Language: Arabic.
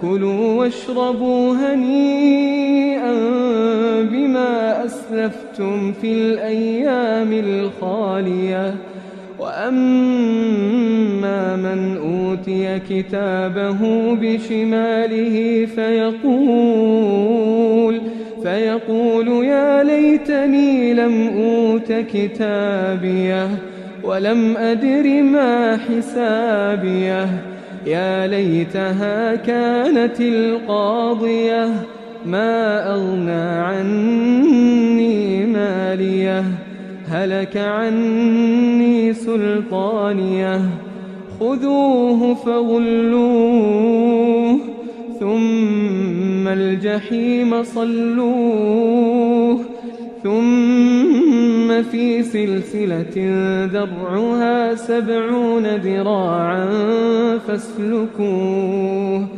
كلوا واشربوا هنيئا بما أسلفتم في الأيام الخالية. وأما من أوتي كتابه بشماله فيقول يا ليتني لم أوت كتابيه ولم أدر ما حسابيه، يا ليتها كانت القاضية ما أغنى عني ماليه، هلك عني سلطانيه. خذوه فغلوه ثم الجحيم صلوه، ثم في سلسلة ذرعها 70 ذراعا فاسلكوه